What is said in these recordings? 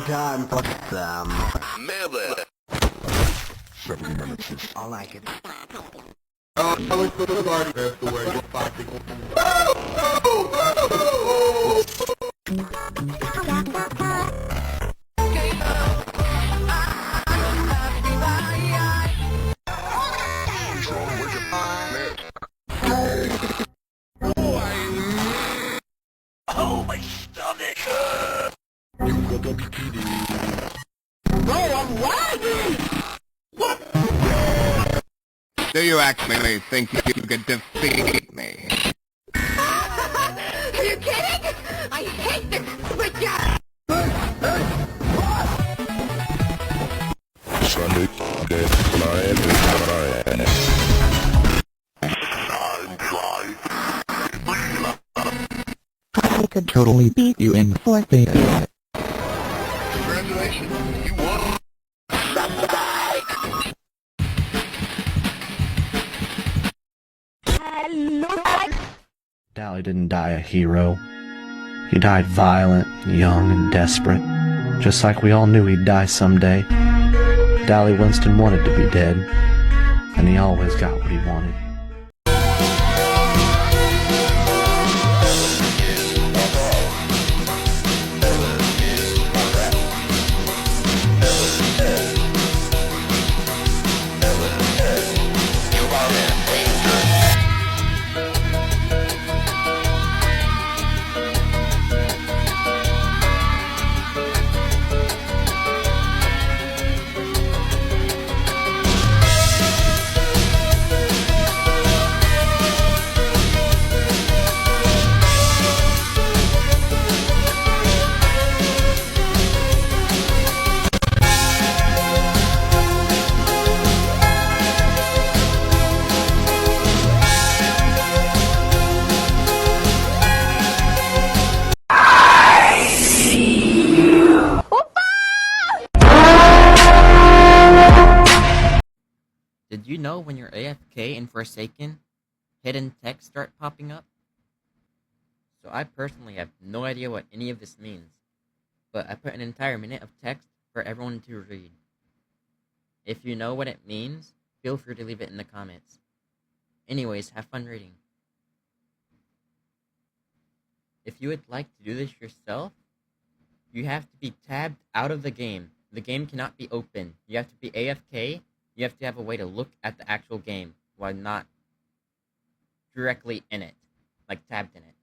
Time for some Miller. 7 minutes. I like it. I was the party. That's the way you're fighting. Oh, my stomach! You got the bikini. No, I'm lagging! What? Do you actually think you can defeat me? Are you kidding? I hate this stupid guy! Sonic Dead Flying. I could totally beat you in Fortnite. Congratulations, you won. Dally didn't die a hero. He died violent, young, and desperate. Just like we all knew he'd die someday. Dally Winston wanted to be dead, and he always got what he wanted. Did you know when you're AFK in Forsaken, hidden text start popping up? So I personally have no idea what any of this means, but I put an entire minute of text for everyone to read. If you know what it means, feel free to leave it in the comments. Anyways, have fun reading. If you would like to do this yourself, you have to be tabbed out of the game. The game cannot be open. You have to be AFK. You have to have a way to look at the actual game while not directly in it, like tabbed in it.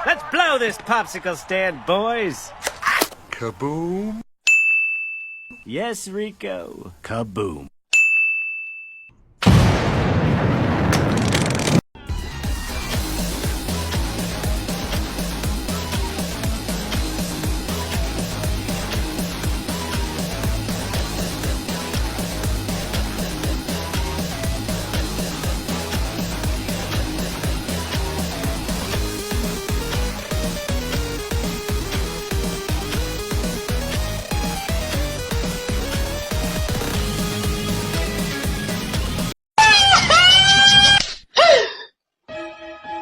Let's blow this popsicle stand, boys! Kaboom! Yes, Rico. Kaboom.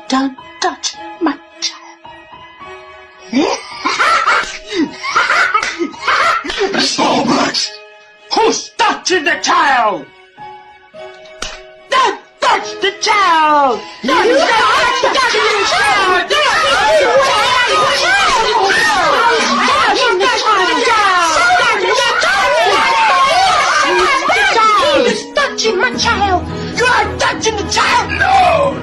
Don't touch my child. So much! Who's touching the child? Don't touch the child! Don't touch the child! Who's touching my child? You are touching the child! No!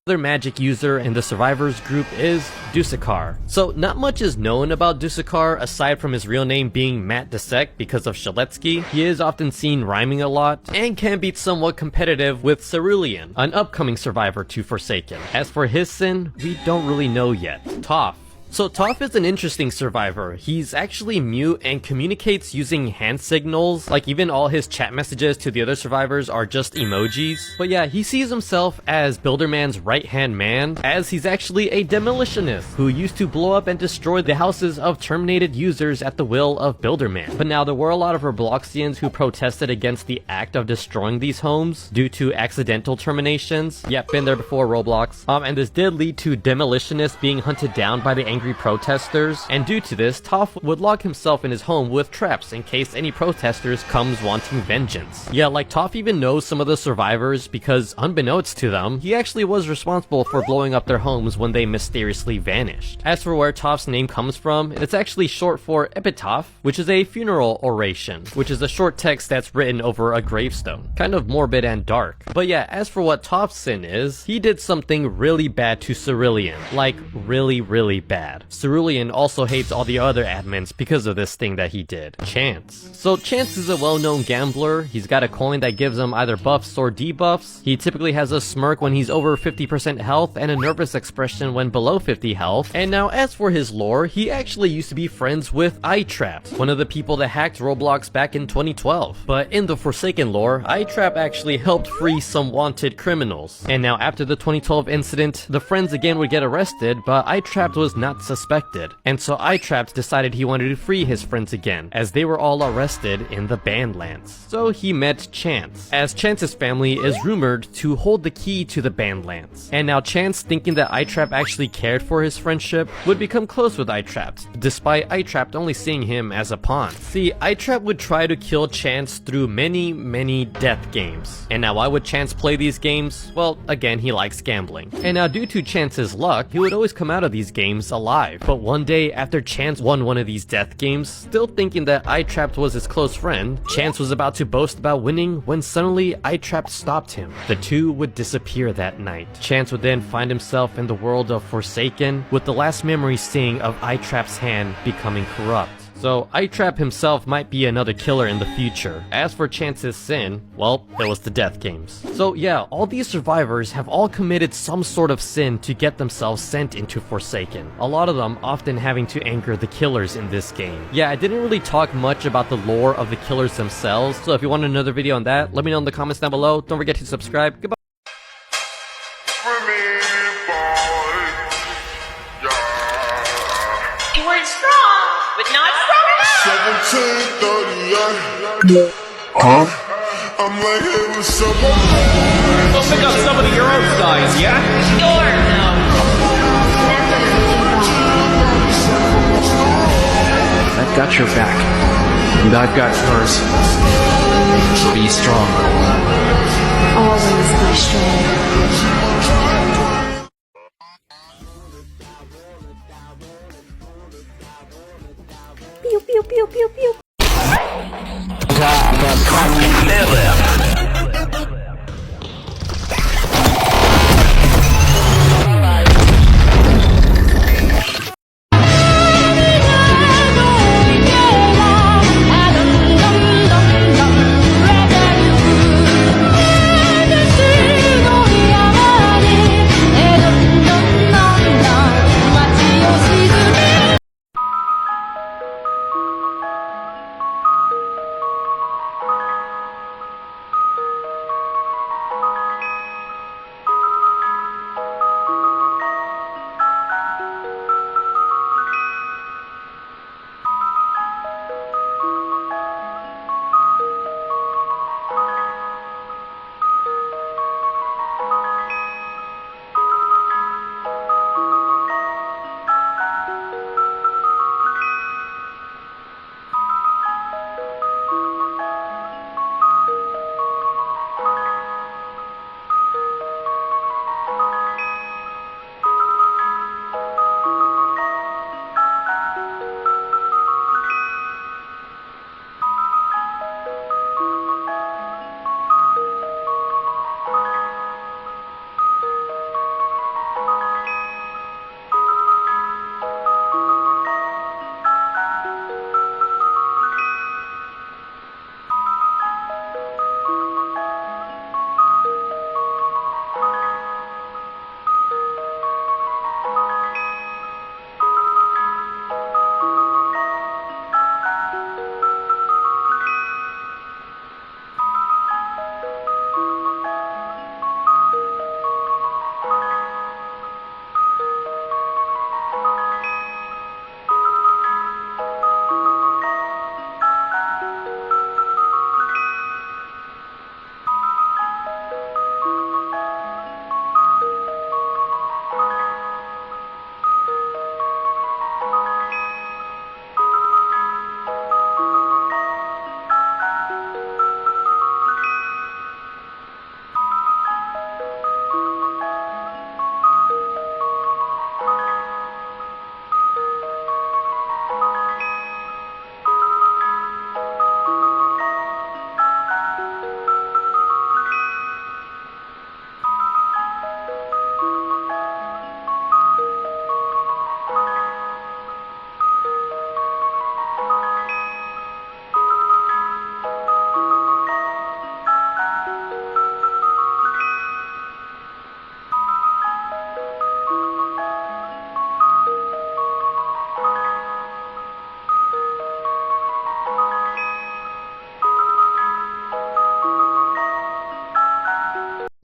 Other magic user in the survivors group is Dusakar. So not much is known about Dusakar aside from his real name being Matt Desek because of Shaletsky. He is often seen rhyming a lot and can be somewhat competitive with Cerulean, an upcoming survivor to Forsaken. As for his sin, we don't really know yet. Toph. So Toph is an interesting survivor. He's actually mute and communicates using hand signals, like even all his chat messages to the other survivors are just emojis. But yeah, he sees himself as Builderman's right-hand man, as he's actually a demolitionist who used to blow up and destroy the houses of terminated users at the will of Builderman. But now there were a lot of Robloxians who protested against the act of destroying these homes due to accidental terminations. Yep, been there before, Roblox. And this did lead to demolitionists being hunted down by the angry protesters, and due to this, Toph would lock himself in his home with traps in case any protesters comes wanting vengeance. Yeah, like Toph even knows some of the survivors because, unbeknownst to them, he actually was responsible for blowing up their homes when they mysteriously vanished. As for where Toph's name comes from, it's actually short for epitaph, which is a funeral oration, which is a short text that's written over a gravestone. Kind of morbid and dark. But yeah, as for what Toph's sin is, he did something really bad to Cerulean. Like, really bad. Cerulean also hates all the other admins because of this thing that he did. Chance. So Chance is a well-known gambler. He's got a coin that gives him either buffs or debuffs. He typically has a smirk when he's over 50% health and a nervous expression when below 50 health. And now as for his lore, he actually used to be friends with iTrap, one of the people that hacked Roblox back in 2012. But in the Forsaken lore, iTrap actually helped free some wanted criminals. And now after the 2012 incident, the friends again would get arrested, but iTrap was not suspected, and so iTrapped decided he wanted to free his friends again, as they were all arrested in the Bandlands. So he met Chance, as Chance's family is rumored to hold the key to the Bandlands. And now Chance, thinking that iTrap actually cared for his friendship, would become close with iTrapped, despite iTrapped only seeing him as a pawn. See, iTrap would try to kill Chance through many death games. And now why would Chance play these games? Well, again, he likes gambling. And now due to Chance's luck, he would always come out of these games alive. But one day after Chance won one of these death games, still thinking that iTrapped was his close friend, Chance was about to boast about winning when suddenly iTrapped stopped him. The two would disappear that night. Chance would then find himself in the world of Forsaken, with the last memory seeing of iTrapped's hand becoming corrupt. So iTrap himself might be another killer in the future. As for Chance's sin, well, it was the death games. So yeah, all these survivors have all committed some sort of sin to get themselves sent into Forsaken. A lot of them often having to anger the killers in this game. Yeah, I didn't really talk much about the lore of the killers themselves, so if you want another video on that, let me know in the comments down below. Don't forget to subscribe. Goodbye. You weren't strong, but not strong enough. 1738. Huh? I'm like, hey, what's up? Go pick up some of your own size, yeah? Sure, no. I've got your back, and I've got yours. Be strong. Always be strong. Pew pew pew pew pew.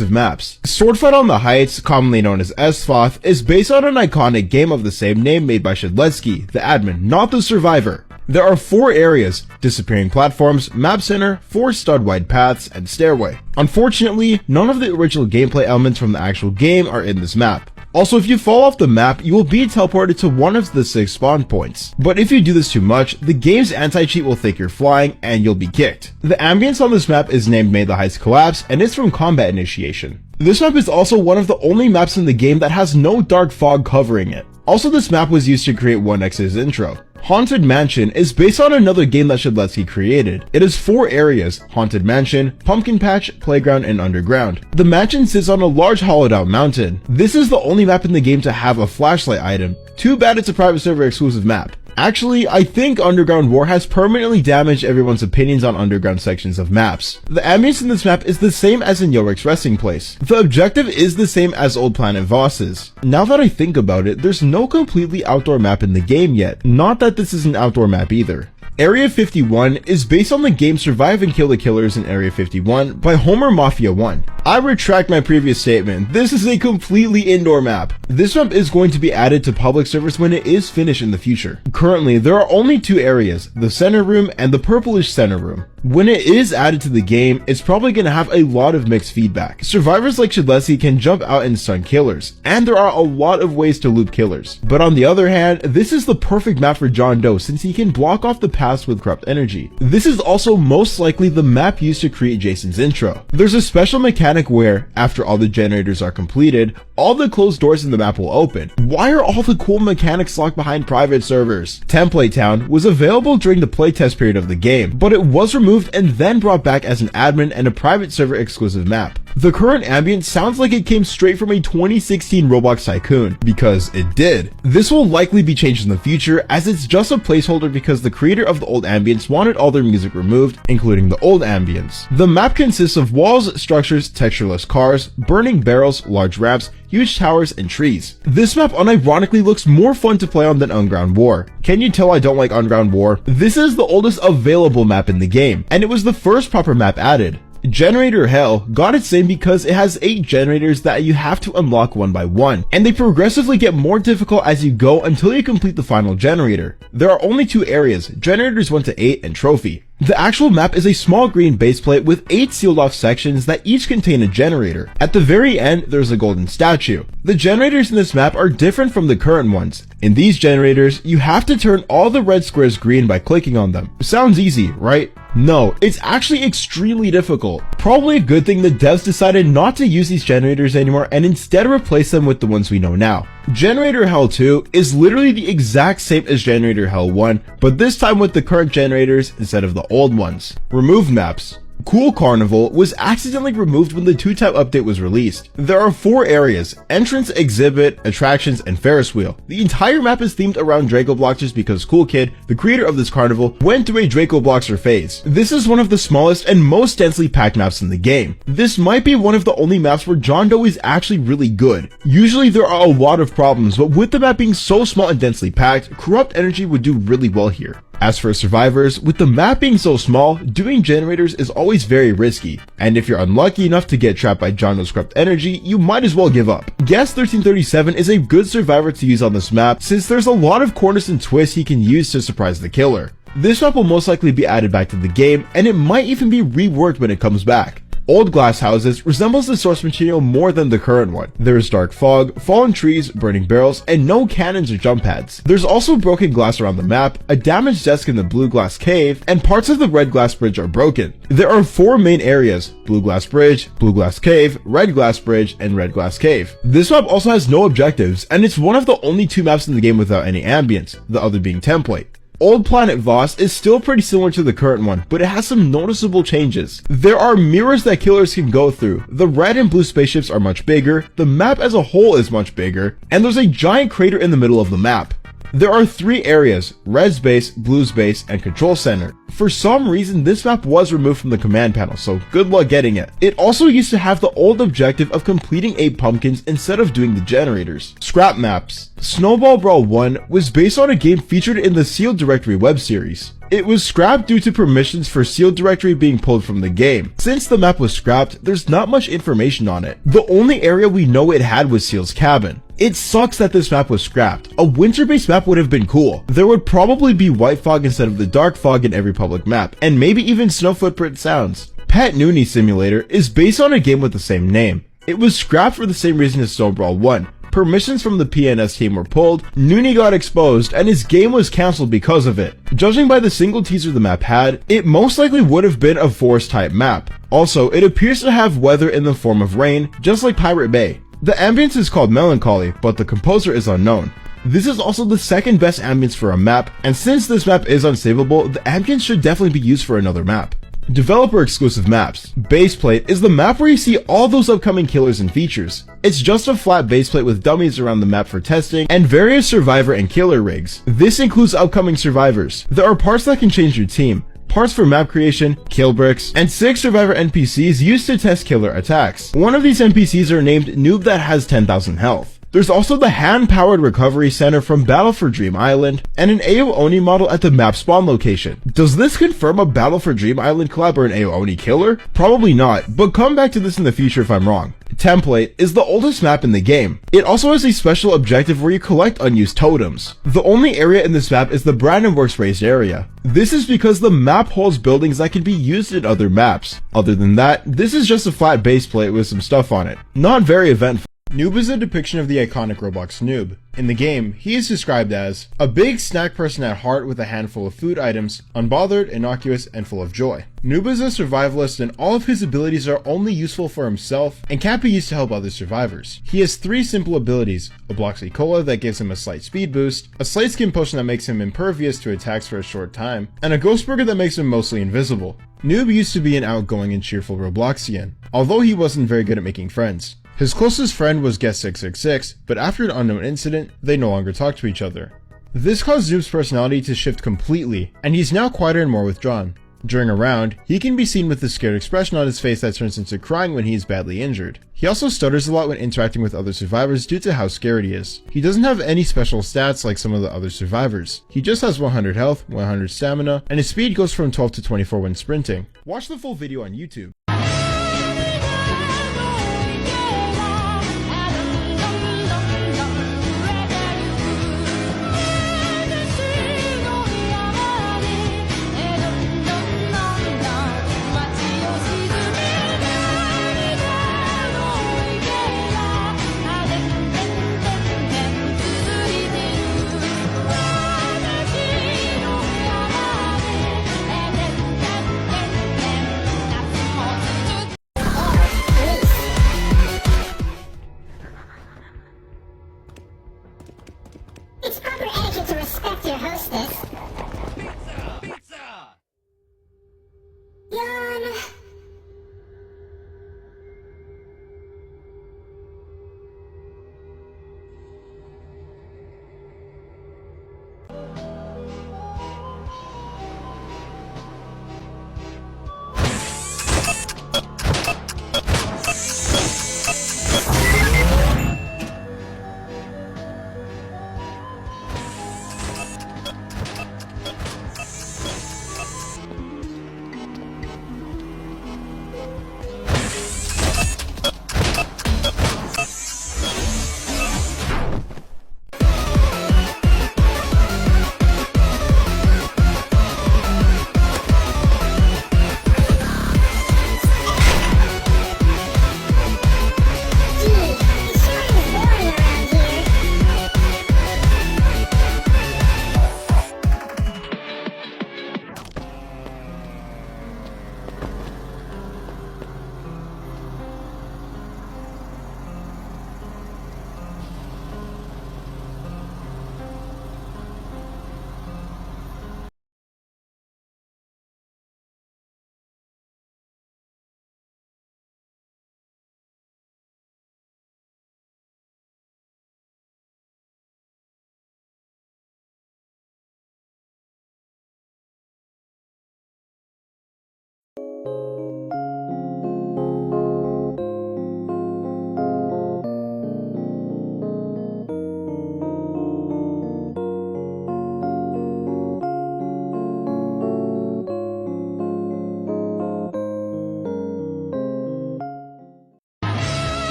exclusive maps. Swordfight on the Heights, commonly known as SFOTH, is based on an iconic game of the same name made by Shedletsky, the admin, not the survivor. There are 4 areas: disappearing platforms, map center, 4 stud-wide paths, and stairway. Unfortunately, none of the original gameplay elements from the actual game are in this map. Also, if you fall off the map, you will be teleported to one of the 6 spawn points. But if you do this too much, the game's anti-cheat will think you're flying and you'll be kicked. The ambience on this map is named May the Heights Collapse, and it's from Combat Initiation. This map is also one of the only maps in the game that has no dark fog covering it. Also, this map was used to create 1x's intro. Haunted Mansion is based on another game that Shedletsky created. It has 4 areas: Haunted Mansion, Pumpkin Patch, Playground, and Underground. The mansion sits on a large hollowed out mountain. This is the only map in the game to have a flashlight item. Too bad it's a private server exclusive map. Actually, I think Underground War has permanently damaged everyone's opinions on underground sections of maps. The ambience in this map is the same as in Yorick's resting place. The objective is the same as Old Planet Voss's. Now that I think about it, there's no completely outdoor map in the game yet. Not that this is an outdoor map either. Area 51 is based on the game Survive and Kill the Killers in Area 51 by Homer Mafia 1. I retract my previous statement. This is a completely indoor map. This map is going to be added to public servers when it is finished in the future. Currently, there are only 2 areas, the center room and the purplish center room. When it is added to the game, it's probably going to have a lot of mixed feedback. Survivors like Shedletsky can jump out and stun killers, and there are a lot of ways to loop killers. But on the other hand, this is the perfect map for John Doe since he can block off the paths with corrupt energy. This is also most likely the map used to create Jason's intro. There's a special mechanic where, after all the generators are completed, all the closed doors in the map will open. Why are all the cool mechanics locked behind private servers? Template Town was available during the playtest period of the game, but it was removed and then brought back as an admin and a private server exclusive map. The current ambience sounds like it came straight from a 2016 Roblox Tycoon, because it did. This will likely be changed in the future as it's just a placeholder because the creator of the old ambience wanted all their music removed, including the old ambience. The map consists of walls, structures, textureless cars, burning barrels, large ramps, huge towers, and trees. This map unironically looks more fun to play on than Underground War. Can you tell I don't like Underground War? This is the oldest available map in the game, and it was the first proper map added. Generator Hell got its name because it has 8 generators that you have to unlock one by one, and they progressively get more difficult as you go until you complete the final generator. There are only 2 areas, generators 1 to 8 and trophy. The actual map is a small green base plate with 8 sealed off sections that each contain a generator. At the very end, there's a golden statue. The generators in this map are different from the current ones. In these generators, you have to turn all the red squares green by clicking on them. Sounds easy, right? No, it's actually extremely difficult. Probably a good thing the devs decided not to use these generators anymore and instead replace them with the ones we know now. Generator Hell 2 is literally the exact same as Generator Hell 1, but this time with the current generators instead of the old ones. Removed maps. Cool Carnival was accidentally removed when the 2-type update was released. There are 4 areas: entrance, exhibit, attractions, and Ferris wheel. The entire map is themed around Draco Bloxers because Cool Kid, the creator of this carnival, went through a Draco Bloxer phase. This is one of the smallest and most densely packed maps in the game. This might be one of the only maps where John Doe is actually really good. Usually there are a lot of problems, but with the map being so small and densely packed, corrupt energy would do really well here. As for survivors, with the map being so small, doing generators is always very risky, and if you're unlucky enough to get trapped by John Doe's corrupt energy, you might as well give up. Guess 1337 is a good survivor to use on this map since there's a lot of corners and twists he can use to surprise the killer. This map will most likely be added back to the game, and it might even be reworked when it comes back. Old glass houses resembles the source material more than the current one. There is dark fog, fallen trees, burning barrels, and no cannons or jump pads. There's also broken glass around the map, a damaged desk in the blue glass cave, and parts of the red glass bridge are broken. There are 4 main areas: blue glass bridge, blue glass cave, red glass bridge, and red glass cave. This map also has no objectives, and it's one of the only 2 maps in the game without any ambience, the other being template. Old Planet Voss is still pretty similar to the current one, but it has some noticeable changes. There are mirrors that killers can go through, the red and blue spaceships are much bigger, the map as a whole is much bigger, and there's a giant crater in the middle of the map. There are 3 areas: Red's base, Blue's base, and Control Center. For some reason, this map was removed from the command panel, so good luck getting it. It also used to have the old objective of completing 8 pumpkins instead of doing the generators. Scrap maps. Snowball Brawl 1 was based on a game featured in the Sealed Directory web series. It was scrapped due to permissions for Sealed Directory being pulled from the game. Since the map was scrapped, there's not much information on it. The only area we know it had was Seal's cabin. It sucks that this map was scrapped. A winter-based map would have been cool. There would probably be white fog instead of the dark fog in every public map, and maybe even snow footprint sounds. Pet Noonie Simulator is based on a game with the same name. It was scrapped for the same reason as Snowball 1. Permissions from the PNS team were pulled, Noonie got exposed, and his game was cancelled because of it. Judging by the single teaser the map had, it most likely would have been a forest type map. Also, it appears to have weather in the form of rain, just like Pirate Bay. The ambience is called Melancholy, but the composer is unknown. This is also the second best ambience for a map, and since this map is unsavable, the ambience should definitely be used for another map. Developer exclusive maps. Baseplate is the map where you see all those upcoming killers and features. It's just a flat baseplate with dummies around the map for testing and various survivor and killer rigs. This includes upcoming survivors. There are parts that can change your team, parts for map creation, kill bricks, and 6 survivor NPCs used to test killer attacks. One of these NPCs are named Noob that has 10,000 health. There's also the hand-powered recovery center from Battle for Dream Island, and an AO Oni model at the map spawn location. Does this confirm a Battle for Dream Island collab or an AO Oni killer? Probably not, but come back to this in the future if I'm wrong. Template is the oldest map in the game. It also has a special objective where you collect unused totems. The only area in this map is the Brandon Works raised area. This is because the map holds buildings that can be used in other maps. Other than that, this is just a flat base plate with some stuff on it. Not very eventful. Noob is a depiction of the iconic Roblox Noob. In the game, he is described as a big snack person at heart with a handful of food items, unbothered, innocuous, and full of joy. Noob is a survivalist and all of his abilities are only useful for himself and can't be used to help other survivors. He has 3 simple abilities: a Bloxy Cola that gives him a slight speed boost, a slight skin potion that makes him impervious to attacks for a short time, and a Ghost Burger that makes him mostly invisible. Noob used to be an outgoing and cheerful Robloxian, although he wasn't very good at making friends. His closest friend was Guest666, but after an unknown incident, they no longer talked to each other. This caused Noob's personality to shift completely, and he's now quieter and more withdrawn. During a round, he can be seen with a scared expression on his face that turns into crying when he is badly injured. He also stutters a lot when interacting with other survivors due to how scared he is. He doesn't have any special stats like some of the other survivors. He just has 100 health, 100 stamina, and his speed goes from 12 to 24 when sprinting. Watch the full video on YouTube.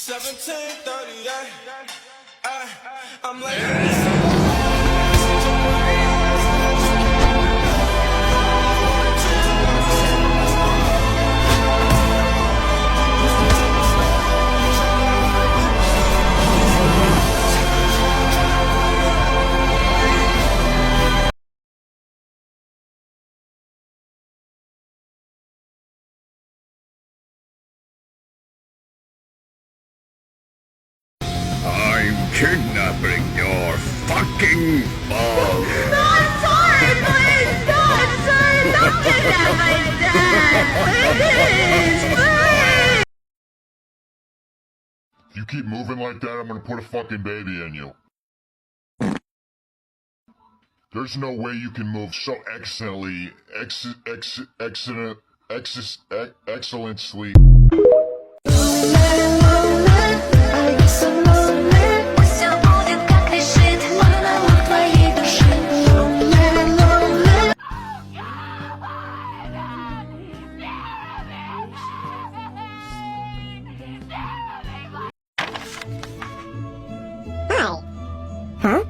1738. I'm like. I'm kidnapping your fucking ball. Not sorry, please! Not sorry! Don't kidnap my dad! Please! Please! If you keep moving like that, I'm gonna put a fucking baby in you. There's no way you can move so excellently, excellently. Huh?